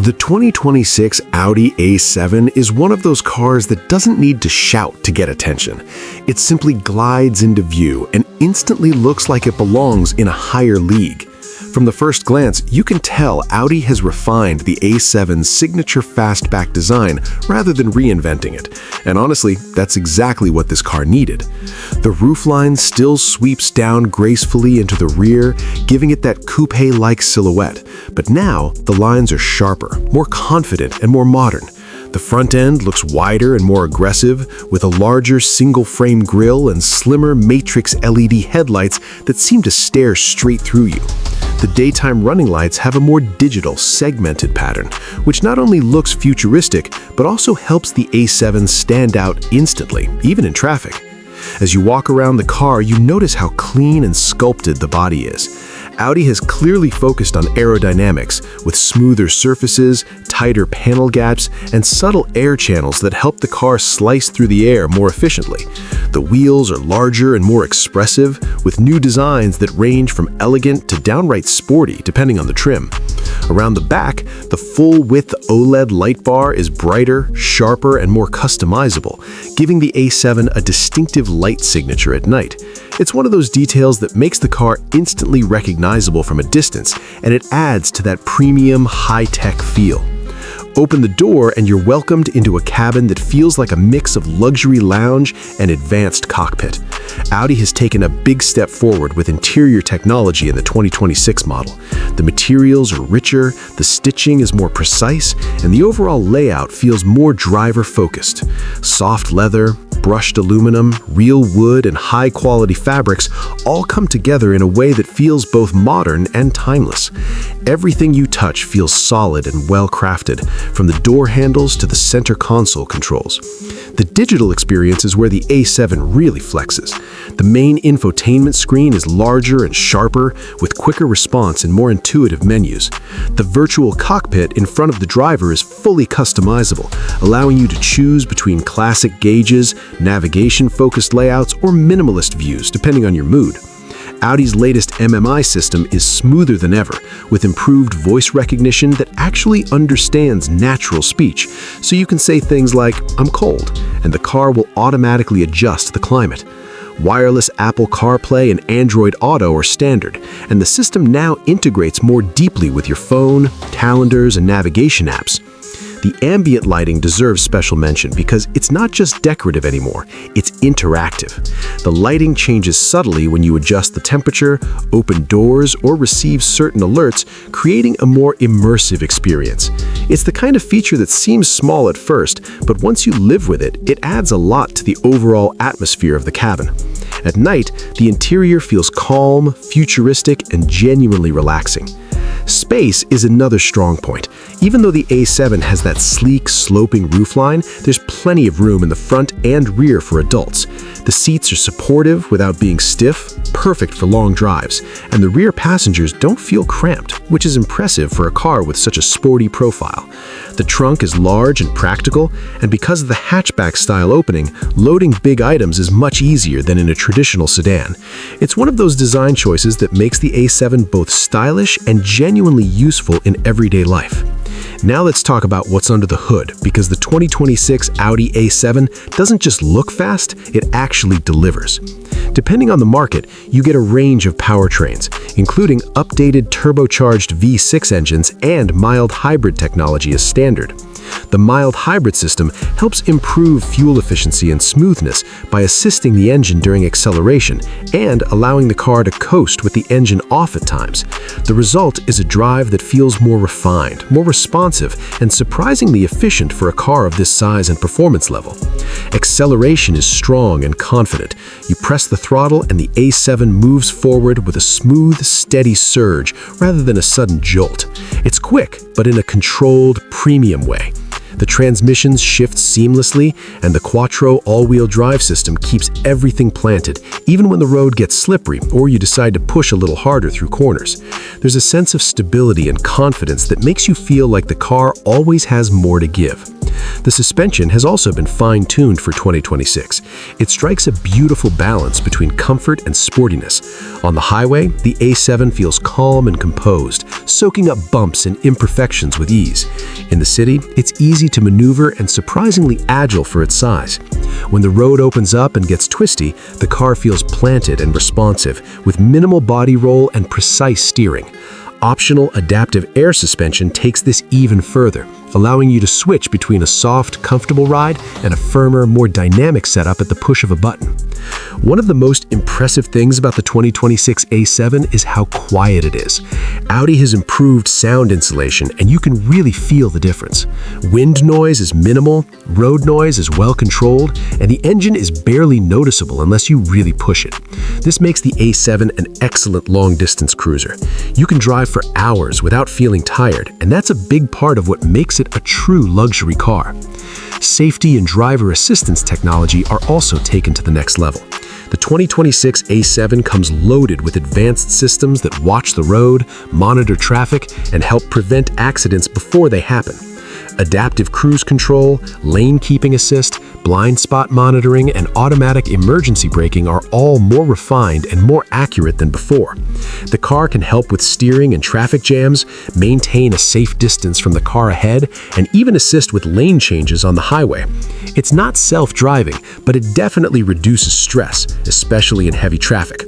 The 2026 Audi A7 is one of those cars that doesn't need to shout to get attention. It simply glides into view and instantly looks like it belongs in a higher league. From the first glance, you can tell Audi has refined the A7's signature fastback design rather than reinventing it. And honestly, that's exactly what this car needed. The roofline still sweeps down gracefully into the rear, giving it that coupe-like silhouette. But now, the lines are sharper, more confident, and more modern. The front end looks wider and more aggressive, with a larger single-frame grille and slimmer matrix LED headlights that seem to stare straight through you. The daytime running lights have a more digital, segmented pattern, which not only looks futuristic, but also helps the A7 stand out instantly, even in traffic. As you walk around the car, you notice how clean and sculpted the body is. Audi has clearly focused on aerodynamics, with smoother surfaces, tighter panel gaps, and subtle air channels that help the car slice through the air more efficiently. The wheels are larger and more expressive, with new designs that range from elegant to downright sporty, depending on the trim. Around the back, the full-width OLED light bar is brighter, sharper, and more customizable, giving the A7 a distinctive light signature at night. It's one of those details that makes the car instantly recognizable from a distance, and it adds to that premium, high-tech feel. Open the door and you're welcomed into a cabin that feels like a mix of luxury lounge and advanced cockpit. Audi has taken a big step forward with interior technology in the 2026 model. The materials are richer, the stitching is more precise, and the overall layout feels more driver-focused. Soft leather, brushed aluminum, real wood, and high-quality fabrics all come together in a way that feels both modern and timeless. Everything you touch feels solid and well-crafted, from the door handles to the center console controls. The digital experience is where the A7 really flexes. The main infotainment screen is larger and sharper, with quicker response and more intuitive menus. The virtual cockpit in front of the driver is fully customizable, allowing you to choose between classic gauges, navigation-focused layouts, or minimalist views, depending on your mood. Audi's latest MMI system is smoother than ever, with improved voice recognition that actually understands natural speech, so you can say things like, "I'm cold," and the car will automatically adjust to the climate. Wireless Apple CarPlay and Android Auto are standard, and the system now integrates more deeply with your phone, calendars, and navigation apps. The ambient lighting deserves special mention because it's not just decorative anymore, it's interactive. The lighting changes subtly when you adjust the temperature, open doors, or receive certain alerts, creating a more immersive experience. It's the kind of feature that seems small at first, but once you live with it, it adds a lot to the overall atmosphere of the cabin. At night, the interior feels calm, futuristic, and genuinely relaxing. Space is another strong point. Even though the A7 has that sleek, sloping roofline, there's plenty of room in the front and rear for adults. The seats are supportive without being stiff, perfect for long drives, and the rear passengers don't feel cramped, which is impressive for a car with such a sporty profile. The trunk is large and practical, and because of the hatchback-style opening, loading big items is much easier than in a traditional sedan. It's one of those design choices that makes the A7 both stylish and genuinely useful in everyday life. Now let's talk about what's under the hood, because the 2026 Audi A7 doesn't just look fast, it actually delivers. Depending on the market, you get a range of powertrains, including updated turbocharged V6 engines and mild hybrid technology as standard. The mild hybrid system helps improve fuel efficiency and smoothness by assisting the engine during acceleration and allowing the car to coast with the engine off at times. The result is a drive that feels more refined, more responsive, and surprisingly efficient for a car of this size and performance level. Acceleration is strong and confident. You press the throttle and the A7 moves forward with a smooth, steady surge rather than a sudden jolt. It's quick, but in a controlled, premium way. The transmissions shift seamlessly, and the quattro all-wheel drive system keeps everything planted, even when the road gets slippery or you decide to push a little harder through corners. There's a sense of stability and confidence that makes you feel like the car always has more to give. The suspension has also been fine-tuned for 2026. It strikes a beautiful balance between comfort and sportiness. On the highway, the A7 feels calm and composed, soaking up bumps and imperfections with ease. In the city, it's easy to maneuver and surprisingly agile for its size. When the road opens up and gets twisty, the car feels planted and responsive, with minimal body roll and precise steering. Optional adaptive air suspension takes this even further, allowing you to switch between a soft, comfortable ride and a firmer, more dynamic setup at the push of a button. One of the most impressive things about the 2026 A7 is how quiet it is. Audi has improved sound insulation, and you can really feel the difference. Wind noise is minimal, road noise is well controlled, and the engine is barely noticeable unless you really push it. This makes the A7 an excellent long-distance cruiser. You can drive for hours without feeling tired, and that's a big part of what makes it a true luxury car. Safety and driver assistance technology are also taken to the next level. The 2026 A7 comes loaded with advanced systems that watch the road, monitor traffic, and help prevent accidents before they happen. Adaptive cruise control, lane keeping assist, blind spot monitoring, and automatic emergency braking are all more refined and more accurate than before. The car can help with steering and traffic jams, maintain a safe distance from the car ahead, and even assist with lane changes on the highway. It's not self-driving, but it definitely reduces stress, especially in heavy traffic.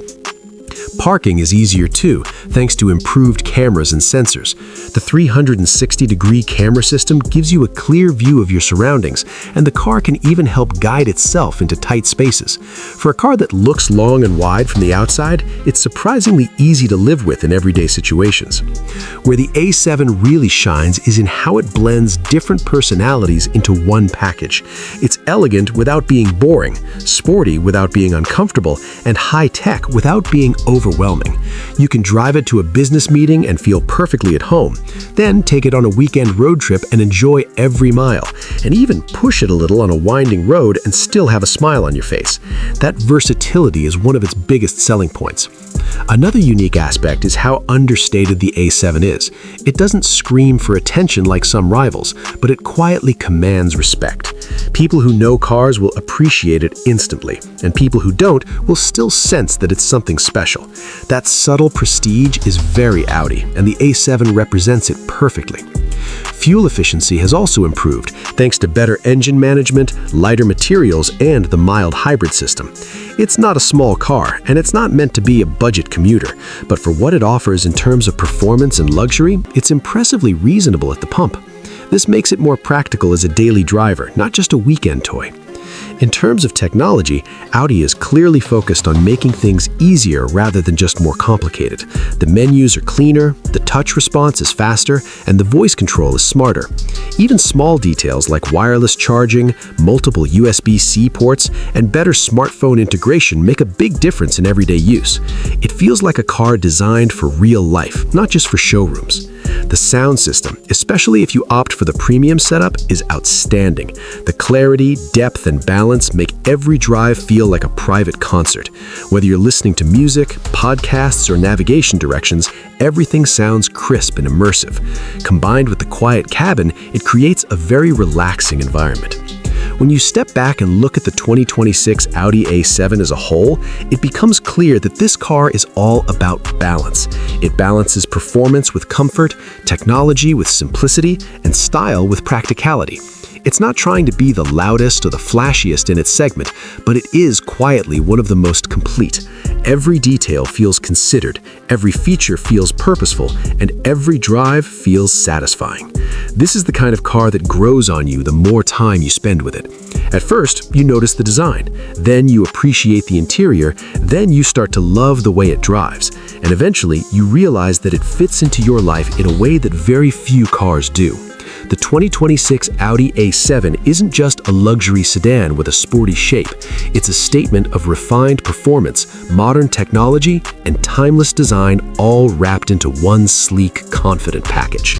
Parking is easier too, thanks to improved cameras and sensors. The 360-degree camera system gives you a clear view of your surroundings, and the car can even help guide itself into tight spaces. For a car that looks long and wide from the outside, it's surprisingly easy to live with in everyday situations. Where the A7 really shines is in how it blends different personalities into one package. It's elegant without being boring, sporty without being uncomfortable, and high-tech without being overwhelming. You can drive it to a business meeting and feel perfectly at home, then take it on a weekend road trip and enjoy every mile, and even push it a little on a winding road and still have a smile on your face. That versatility is one of its biggest selling points. Another unique aspect is how understated the A7 is. It doesn't scream for attention like some rivals, but it quietly commands respect. People who know cars will appreciate it instantly, and people who don't will still sense that it's something special. That subtle prestige is very Audi, and the A7 represents it perfectly. Fuel efficiency has also improved thanks to better engine management, lighter materials, and the mild hybrid system. It's not a small car, and it's not meant to be a budget commuter, but for what it offers in terms of performance and luxury, it's impressively reasonable at the pump. This makes it more practical as a daily driver, not just a weekend toy. In terms of technology, Audi is clearly focused on making things easier rather than just more complicated. The menus are cleaner, the touch response is faster, and the voice control is smarter. Even small details like wireless charging, multiple USB-C ports, and better smartphone integration make a big difference in everyday use. It feels like a car designed for real life, not just for showrooms. The sound system, especially if you opt for the premium setup, is outstanding. The clarity, depth, and balance make every drive feel like a private concert. Whether you're listening to music, podcasts, or navigation directions, everything sounds crisp and immersive. Combined with the quiet cabin, it creates a very relaxing environment. When you step back and look at the 2026 Audi A7 as a whole, it becomes clear that this car is all about balance. It balances performance with comfort, technology with simplicity, and style with practicality. It's not trying to be the loudest or the flashiest in its segment, but it is quietly one of the most complete. Every detail feels considered, every feature feels purposeful, and every drive feels satisfying. This is the kind of car that grows on you the more time you spend with it. At first, you notice the design, then you appreciate the interior, then you start to love the way it drives, and eventually you realize that it fits into your life in a way that very few cars do. The 2026 Audi A7 isn't just a luxury sedan with a sporty shape. It's a statement of refined performance, modern technology, and timeless design all wrapped into one sleek, confident package.